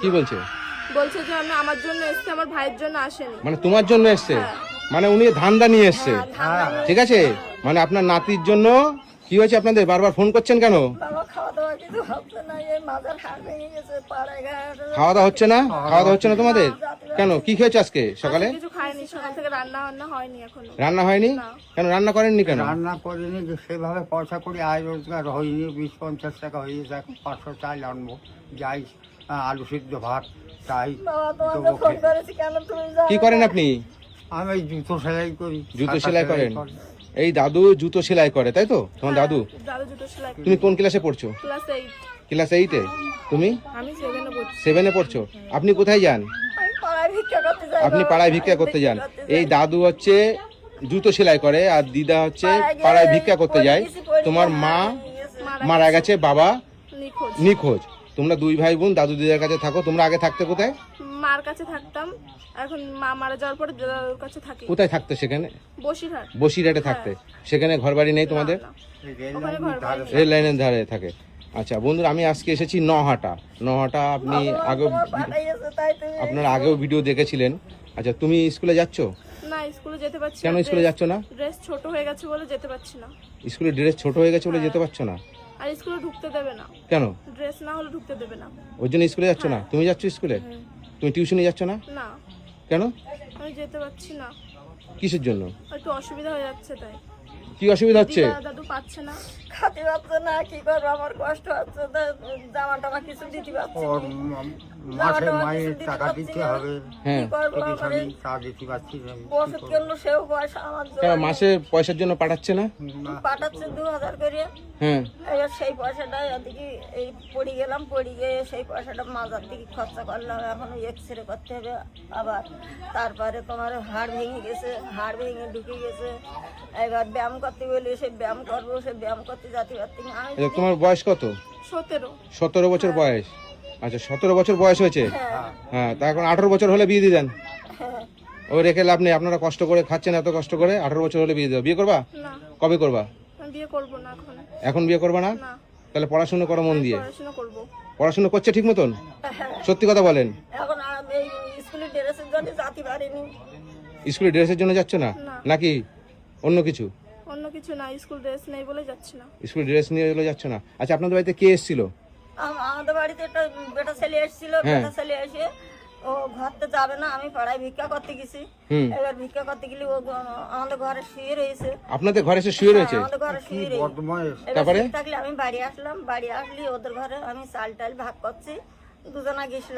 কি বলছে? বলছে যে আমি আমার জন্য এসেছে, আমার ভাইয়ের জন্য আসেনি। মানে তোমার জন্য এসছে? মানে উনি ধান্দা নিয়ে এসছে, ঠিক আছে? মানে আপনার নাতির জন্য কি হয়েছে আপনাদের? বারবার ফোন করছেন কেন? খাওয়া দাওয়া হচ্ছে না? খাওয়া দাওয়া হচ্ছে না তোমাদের? কেন, কি খেয়েছো আজকে সকালে? কিছু খাইনি, সকাল থেকে রান্না হয়নি এখনো। রান্না হয়নি? কেন রান্না করেননি কেন? রান্না করিনি, যে সেভাবে পয়সা করি আয় রোজগার হয়নি। 20-50 টাকা হয়ে গেছে, এখন 500 চাল আনবো, যাই আলু সিদ্ধ ভাত তাই দেবো খেতে। কি করেন আপনি? আমি এই জুতো সেলাই করি। জুতো সেলাই করেন? এই দাদু জুতো সেলাই করে, তাই তো? তোমার দাদু? দাদু জুতো সেলাই করে। তুমি কোন ক্লাসে পড়ছো? ক্লাস 8। ক্লাস 8-এ? তুমি আমি 7-এ পড়ছি। 7-এ পড়ছো? আপনি কোথায় যান? আপনি পাড়ায় ভিক্ষা করতে যান। এই দাদু হচ্ছে জুতো সেলাই করে, আর দিদা হচ্ছে পাড়ায় ভিক্ষা করতে যায়। তোমার মা মারা গেছে, বাবা নিখোঁজ। নিখোঁজ। তোমরা দুই ভাই বোন দাদু দিদার কাছে থাকো। তোমরা আগে থাকতে কোথায়? মার কাছে থাকতাম, এখন মা মারা যাওয়ার পরে দাদার কাছে থাকি। কোথায় থাকতে? সেখানে বসিরহাট। বসিরহাটে থাকতে। সেখানে ঘর বাড়ি নেই তোমাদের? না, এই রেল ওখানে লাইনের ঘর ধারে বাড়ি। রেল লাইনের ধারে থাকে। আচ্ছা বন্ধুরা, আমি আজকে এসেছি নহাটা। আপনি আপনারা আগেও ভিডিও দেখেছিলেন। আচ্ছা, তুমি স্কুলে যাচ্ছ? না, স্কুলে যেতে পারছি কেন না। স্কুলে যাচ্ছ না? ড্রেস ছোট হয়ে গেছে বলে যেতে পারছি না। স্কুলের ড্রেস ছোট হয়ে গেছে বলে যেতে পারছো না? আর স্কুলে ঢুকতে দেবে না, কেন? ড্রেস না হলে ঢুকতে দেবে না। ওর জন্য স্কুলে যাচ্ছ না? তুমি যাচ্ছ স্কুলে? তুমি টিউশনে যাচ্ছ না? না, কেন? আমি যেতে পারছি না, কিসের জন্য? একটু অসুবিধা হয়ে যাচ্ছে তাই। কি অসুবিধা হচ্ছে? দিদা দাদু পাচ্ছে না। খাতে পাচ্ছে না, কি করবো, আমার কষ্ট হচ্ছে, জামা টামা কিছু দিতে পারছি ওর না। মাসে মায়ের টাকা দিতে হবে, হ্যাঁ। কি করবো, আমার এই তা দিতে পারছি না। ওষুধ কিনলো সেও পয়সা আমার কেন জন্য মাসে পয়সার জন্য পাঠাচ্ছে না? পাঠাচ্ছে 2000 করে। হ্যাঁ। এবার সেই পয়সাটা এদিকে এই পড়ে গেলাম, পড়ে গিয়ে সেই পয়সাটা মাজার দিকে খরচা করলাম। এখন এক্সরে করতে হবে আবার, তারপরে তোমার হাড় ভেঙে গেছে, হাড় ভেঙে ঢুকে গেছে। এবার ব্যায়াম করতে বলি, সে ব্যায়াম করবো, সে ব্যায়াম করতে যাতে পারছি না। আমি আচ্ছা, তোমার বয়স কত? 17। 17 বছর বয়স। আচ্ছা, 17 বছর বয়স হয়েছে। হ্যাঁ, তা এখন 18 বছর হলে বিয়ে দিয়ে দেন। ও রেখে লাভ নেই, আপনারা কষ্ট করে খাচ্ছেন, এত কষ্ট করে। 18 বছর হলে বিয়ে দেবো। বিয়ে করবা? না, কবে করবা? আমি বিয়ে করবো না এখন। এখন বিয়ে করবা না? না, তাহলে পড়াশোনা করো মন দিয়ে। পড়াশোনা করবো। পড়াশোনা করছে ঠিক মতন? সত্যি কথা বলেন। এখন আমি এই স্কুলের ড্রেসের জন্য যাতে পারিনি। স্কুলে ড্রেসের জন্য যাচ্ছ না না। নাকি অন্য কিছু? অন্য কিছু না, স্কুল ড্রেস নেই বলে যাচ্ছি না। স্কুল ড্রেস নিয়ে এগুলো যাচ্ছ না? আচ্ছা, আপনাদের বাড়িতে কে এসেছিল? আমাদের বাড়িতে একটা বেটা ছেলে এসেছিল। হ্যাঁ। বেটা ছেলে এসে ও ঘরতে যাবে না, আমি পাড়ায় ভিক্ষা করতে গেছি। এবার ভিক্ষা করতে গেলে ও আমাদের ঘরে শুয়ে রয়েছে। আপনাদের ঘরে এসে শুয়ে রয়েছে? আমাদের ঘরে শুয়ে রয়েছে। বদমাইশ। এবার তারপরে? শুয়ে থাকলে আমি বাড়ি আসলাম, বাড়ি আসলে ওদের ঘরে আমি চাল টাল ভাগ করছি, দুজনা গেছিলাম।